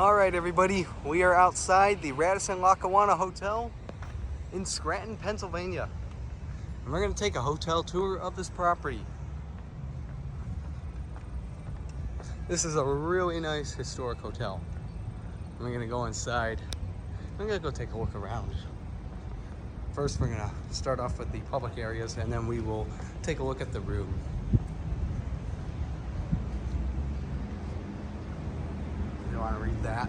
All right, everybody, we are outside the Radisson Lackawanna Hotel in Scranton, Pennsylvania. And we're gonna take a hotel tour of this property. This is a really nice historic hotel. And we're gonna go inside. I'm gonna go take a look around. First, we're gonna start off with the public areas, and then we will take a look at the room. You wanna read that?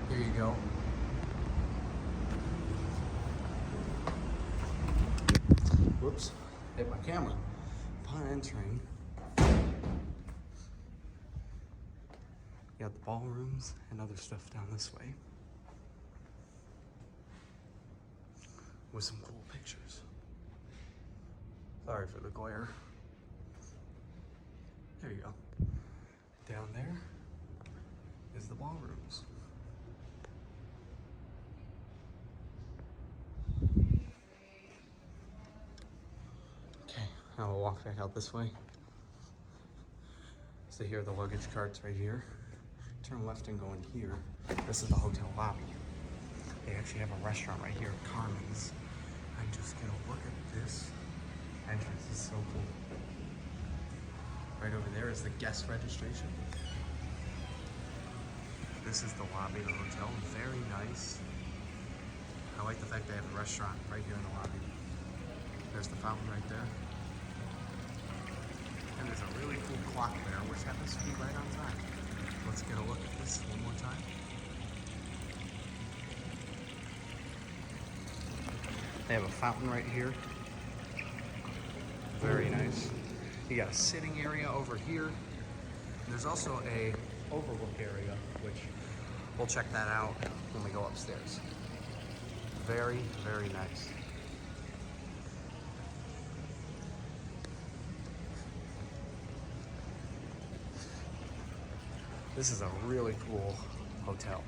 Here you go. Whoops, hit my camera. Upon entering, you got the ballrooms and other stuff down this way, with some cool pictures. Sorry for the glare. There you go. Down there is the ballrooms. Okay, now we'll walk back out this way. So here are the luggage carts right here. Turn left and go in here. This is the hotel lobby. They actually have a restaurant right here at Carmen's. I'm just gonna look at this entrance. It's so cool. Right over there is the guest registration. This is the lobby of the hotel. Very nice. I like the fact they have a restaurant right here in the lobby. There's the fountain right there. And there's a really cool clock there, which happens to be right on time. Let's get a look at this one more time. They have a fountain right here. Very nice. You got a sitting area over here. There's also a overlook area, which we'll check that out when we go upstairs. Very, very nice. This is a really cool hotel.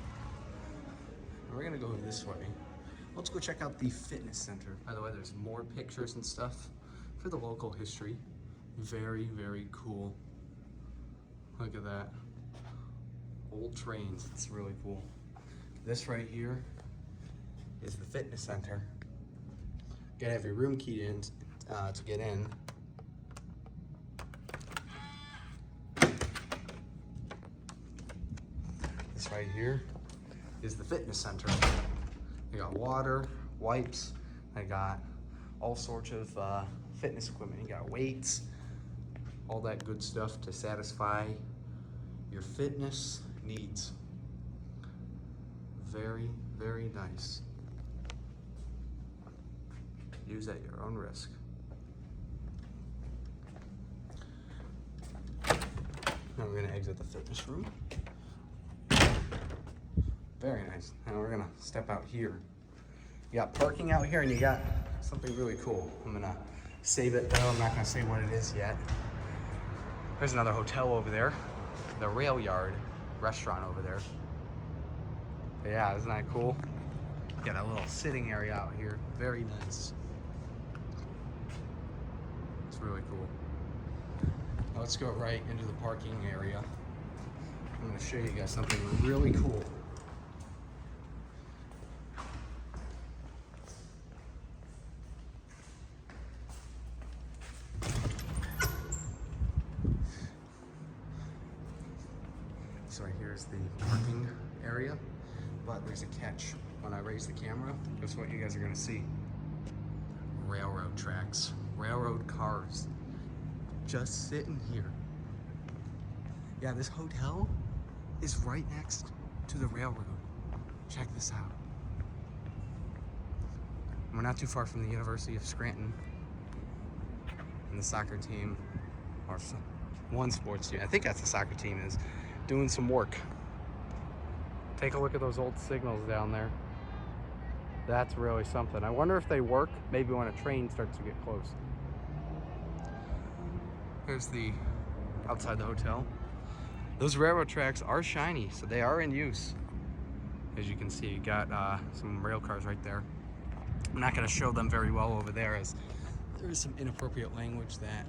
We're gonna go this way. Let's go check out the fitness center. By the way, there's more pictures and stuff for the local history. Very, very cool. Look at that. Old trains, it's really cool. This right here is the fitness center. You gotta have your room keyed in to get in. This right here is the fitness center. You got water, wipes, I got all sorts of fitness equipment. You got weights, all that good stuff to satisfy your fitness needs. Very, very nice. Use at your own risk. Now we're gonna exit the fitness room. Very nice. Now we're gonna step out here. You got parking out here, and you got something really cool. I'm gonna save it though. I'm not gonna say what it is yet. There's another hotel over there. The Rail Yard restaurant over there. But yeah, isn't that cool? Got a little sitting area out here. Very nice. It's really cool. Now let's go right into the parking area. I'm gonna show you guys something really cool. So right here is the parking area, but there's a catch. When I raise the camera, guess what you guys are gonna see? Railroad tracks, railroad cars, just sitting here. Yeah, this hotel is right next to the railroad. Check this out. We're not too far from the University of Scranton, and the soccer team, or one sports team, I think that's the soccer team, is doing some work. Take a look at those old signals down there. That's really something. I wonder if they work maybe when a train starts to get close. Here's the outside the hotel. Those railroad tracks are shiny, so they are in use. As you can see, you got some rail cars right there. I'm not gonna show them very well over there, as there is some inappropriate language that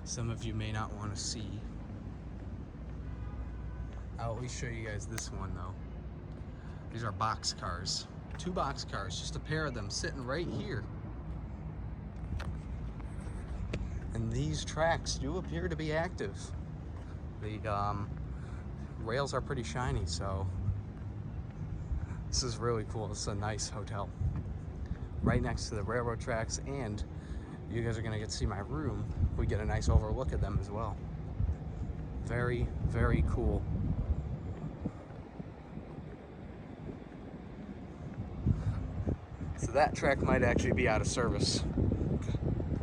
some of you may not want to see. I'll at least show you guys this one though. These are box cars. 2 box cars, just a pair of them sitting right here. And these tracks do appear to be active. The rails are pretty shiny, so this is really cool. This is a nice hotel. Right next to the railroad tracks, and you guys are gonna get to see my room. We get a nice overlook at them as well. Very, very cool. So that track might actually be out of service.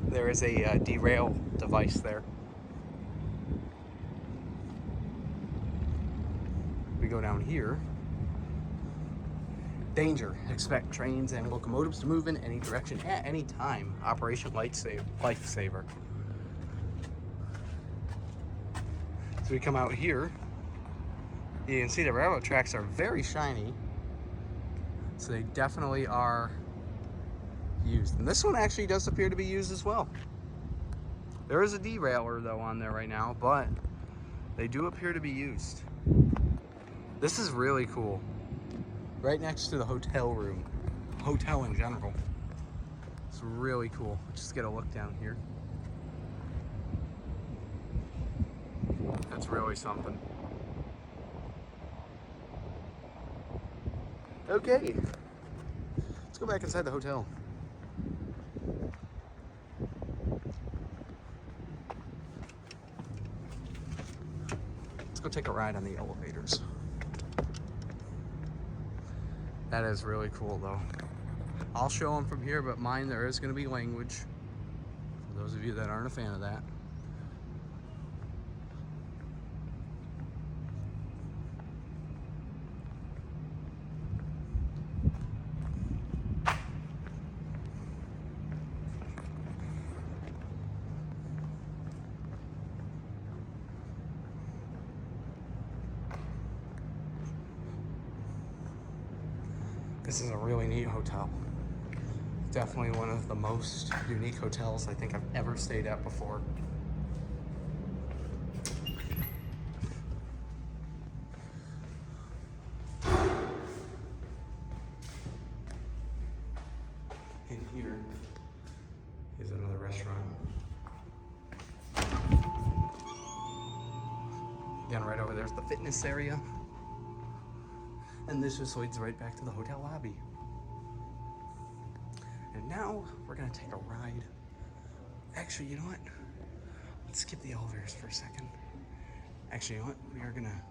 There is a derail device there. We go down here. Danger. Expect trains and locomotives to move in any direction at any time. Operation Lifesaver. So we come out here. You can see the railroad tracks are very shiny. So they definitely are used. And this one actually does appear to be used as well. There is a derailer though on there right now, but they do appear to be used. This is really cool. Right next to the hotel room. Hotel in general. It's really cool. Let's just get a look down here. That's really something. Okay. Let's go back inside the hotel. Let's go take a ride on the elevators. That is really cool though. I'll show them from here, but mine there is going to be language. For those of you that aren't a fan of that. This is a really neat hotel. Definitely one of the most unique hotels I think I've ever stayed at before. In here is another restaurant. Again, right over there's the fitness area. And this just leads right back to the hotel lobby. And now we're gonna take a ride. Actually, you know what? Let's skip the elevators for a second. Actually, you know what? We are gonna,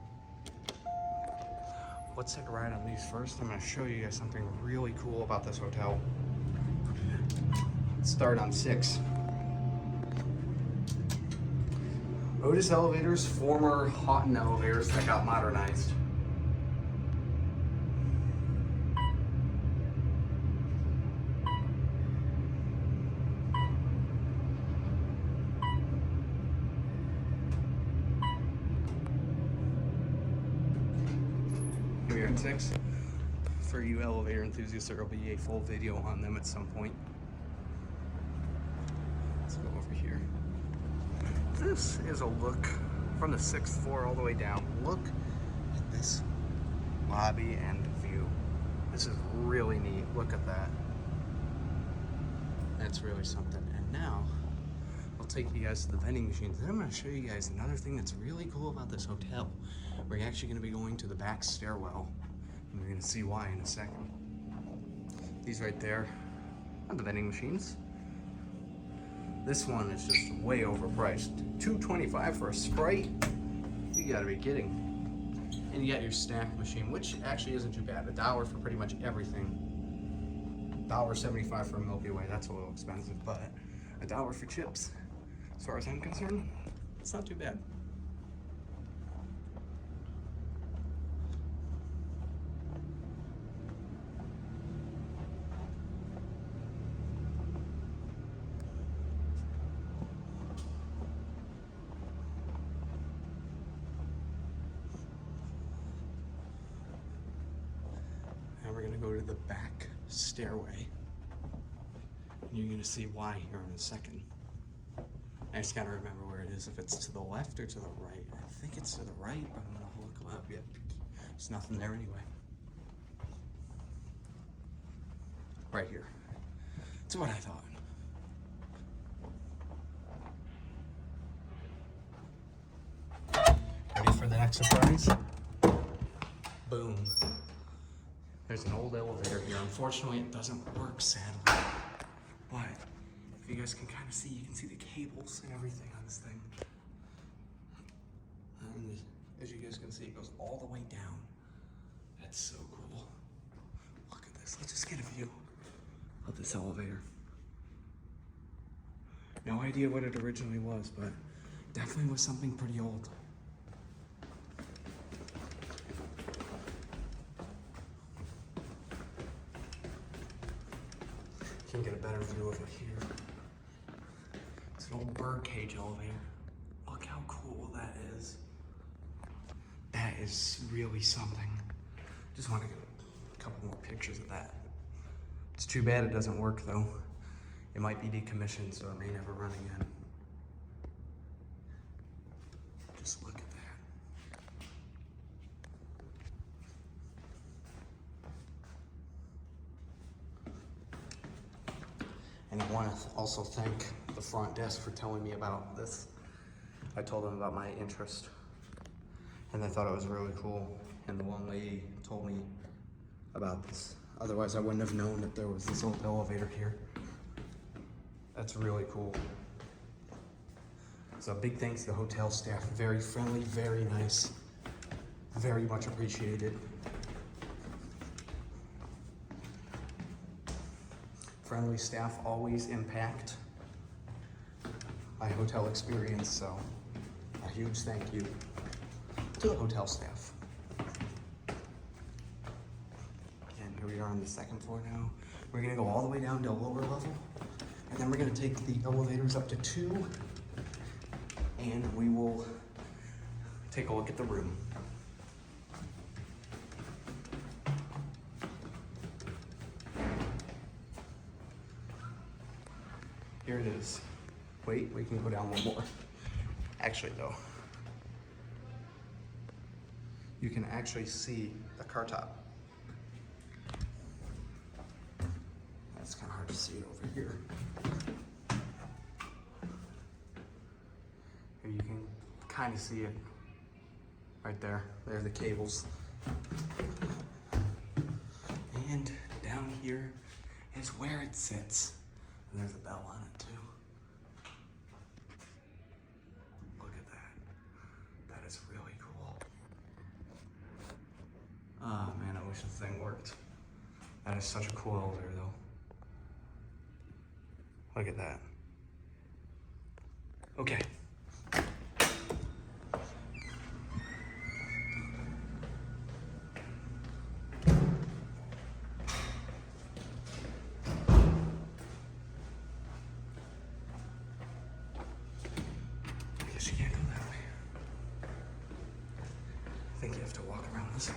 let's take a ride on these first. I'm gonna show you guys something really cool about this hotel. Let's start on 6. Otis elevators, former Houghton elevators that got modernized. Here we are at 6. For you elevator enthusiasts, there will be a full video on them at some point. Let's go over here. This is a look from the 6th floor all the way down. Look at this lobby and view. This is really neat. Look at that. That's really something. And now I'll take you guys to the vending machines. Then I'm going to show you guys another thing that's really cool about this hotel. We're actually going to be going to the back stairwell. And we're going to see why in a second. These right there are the vending machines. This one is just way overpriced. $2.25 for a Sprite? You gotta be kidding. And you got your snack machine, which actually isn't too bad. $1 for pretty much everything. $1.75 for a Milky Way, that's a little expensive, but $1 for chips, as far as I'm concerned, it's not too bad. Now we're gonna go to the back stairway. And you're gonna see why here in a second. I just gotta remember where it is, if it's to the left or to the right. I think it's to the right, but I'm gonna look up. Yeah, there's nothing there anyway. Right here. That's what I thought. Ready for the next surprise? Boom. There's an old elevator here. Unfortunately, it doesn't work, sadly. But if you guys can kind of see, you can see the cables and everything on this thing. And as you guys can see, it goes all the way down. That's so cool. Look at this. Let's just get a view of this elevator. No idea what it originally was, but definitely was something pretty old. Can get a better view of it here. It's an old birdcage elevator. Look how cool that is. That is really something. Just want to get a couple more pictures of that. It's too bad it doesn't work though. It might be decommissioned, so it may never run again. Just look at that. And I want to also thank the front desk for telling me about this. I told them about my interest, and they thought it was really cool. And the one lady told me about this. Otherwise, I wouldn't have known that there was this old elevator here. That's really cool. So big thanks to the hotel staff. Very friendly, very nice. Very much appreciated. Friendly staff always impact my hotel experience, so a huge thank you to the hotel staff. And here we are on the second floor now. We're gonna go all the way down to a lower level, and then we're gonna take the elevators up to 2, and we will take a look at the room. Here it is. Wait, we can go down one more. Actually though, you can actually see the car top. That's kind of hard to see it over here. Here you can kind of see it right there. There are the cables. And down here is where it sits. And there's a bell on it too. Look at that. That is really cool. Oh man, I wish this thing worked. That is such a cool elevator though. Look at that. Okay. You can't go that way. I think you have to walk around this way.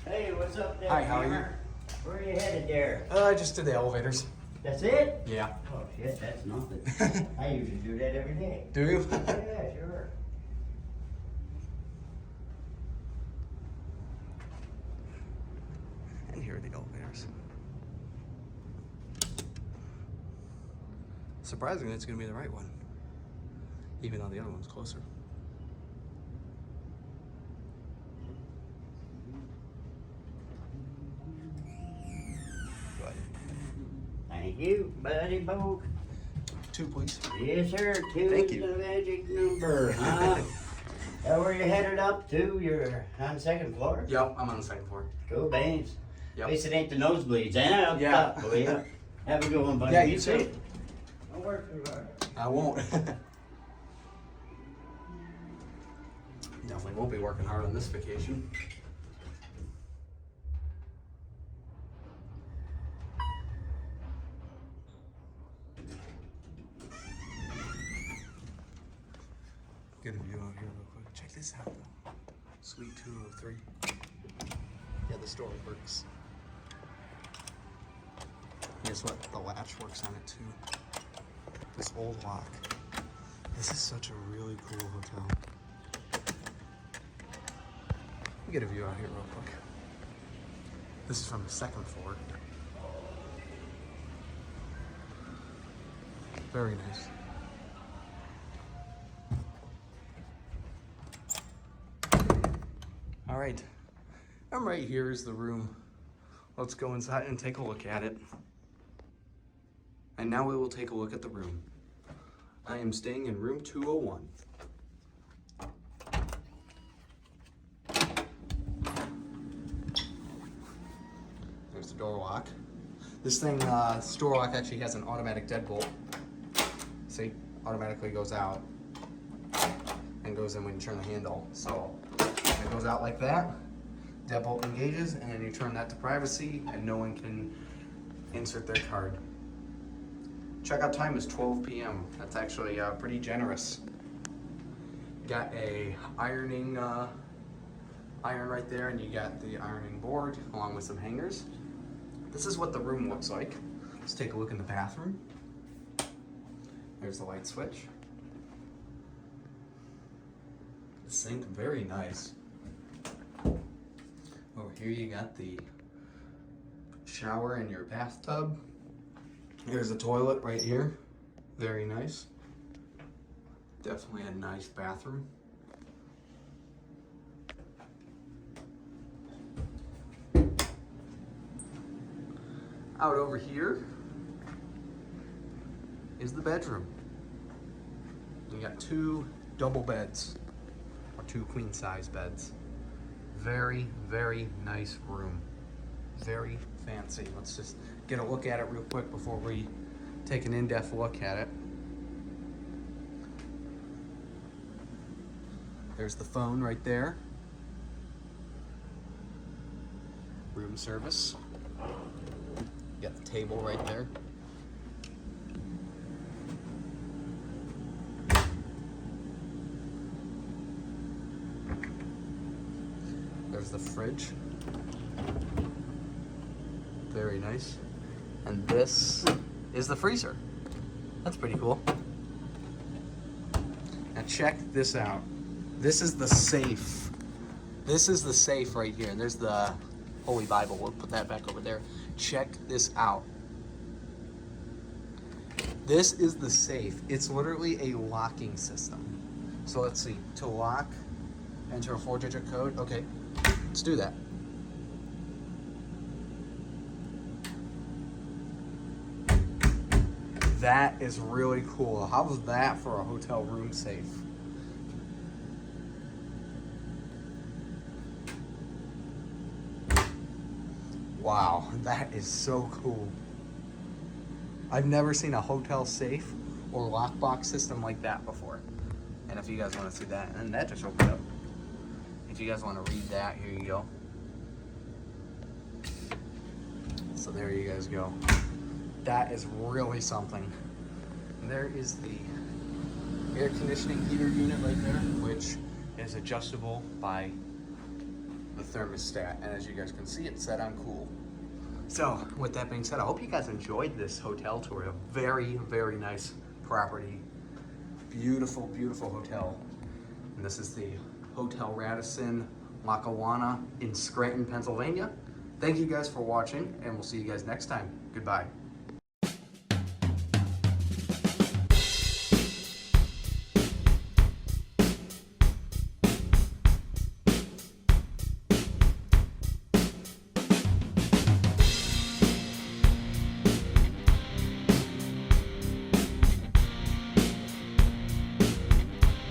Hey, what's up there? Hi, how are you? Where are you headed there? I just did the elevators. That's it? Yeah. Oh shit, that's nothing. I usually do that every day. Do you? Yeah, sure. And here are the elevators. Surprisingly, it's going to be the right one, even though the other one's closer. Go ahead. Thank you, buddy Bo. 2, please. Yes, sir. 2 Thank is you. the magic number, huh? Now where you headed up to? You're on the 2nd floor? Yep, I'm on the 2nd floor. Cool beans. Yep. At least it ain't the nosebleeds, eh? Up Yeah. top, will ya? Have a good one, buddy. Yeah, you Be too. safe. Don't work too hard. I won't. Definitely won't be working hard on this vacation. Get a view out here real quick. Check this out though. Suite 203. Yeah, the store works. Guess what? The latch works on it too. This old lock. This is such a really cool hotel. Let me get a view out here real quick. This is from the second floor. Very nice. All right, I'm right here is the room. Let's go inside and take a look at it. And now we will take a look at the room. I am staying in room 201. There's the door lock. This thing, this door lock actually has an automatic deadbolt. See, automatically goes out and goes in when you turn the handle. So it goes out like that, deadbolt engages, and then you turn that to privacy and no one can insert their card. Checkout time is 12 p.m. That's actually pretty generous. Got a ironing iron right there, and you got the ironing board along with some hangers. This is what the room looks like. Let's take a look in the bathroom. There's the light switch. The sink, very nice. Over here you got the shower and your bathtub. Here's the toilet right here. Very nice. Definitely a nice bathroom. Out over here is the bedroom. You got two double beds, or two queen size beds. Very, very nice room. Very fancy. Let's just get a look at it real quick before we take an in-depth look at it. There's the phone right there. Room service. You got the table right there. There's the fridge. Very nice. And this is the freezer. That's pretty cool. Now check this out. This is the safe. This is the safe right here. There's the Holy Bible. We'll put that back over there. Check this out. This is the safe. It's literally a locking system. So let's see. To lock, enter a 4-digit code. Okay, let's do that. That is really cool. How was that for a hotel room safe? Wow, that is so cool. I've never seen a hotel safe or lockbox system like that before. And if you guys want to see that, and that just opened up. If you guys want to read that, here you go. So there you guys go. That is really something. And there is the air conditioning heater unit right there, which is adjustable by the thermostat. And as you guys can see, it's set on cool. So with that being said, I hope you guys enjoyed this hotel tour. A very, very nice property. Beautiful, beautiful hotel. And this is the Hotel Radisson Lackawanna in Scranton, Pennsylvania. Thank you guys for watching, and we'll see you guys next time. Goodbye.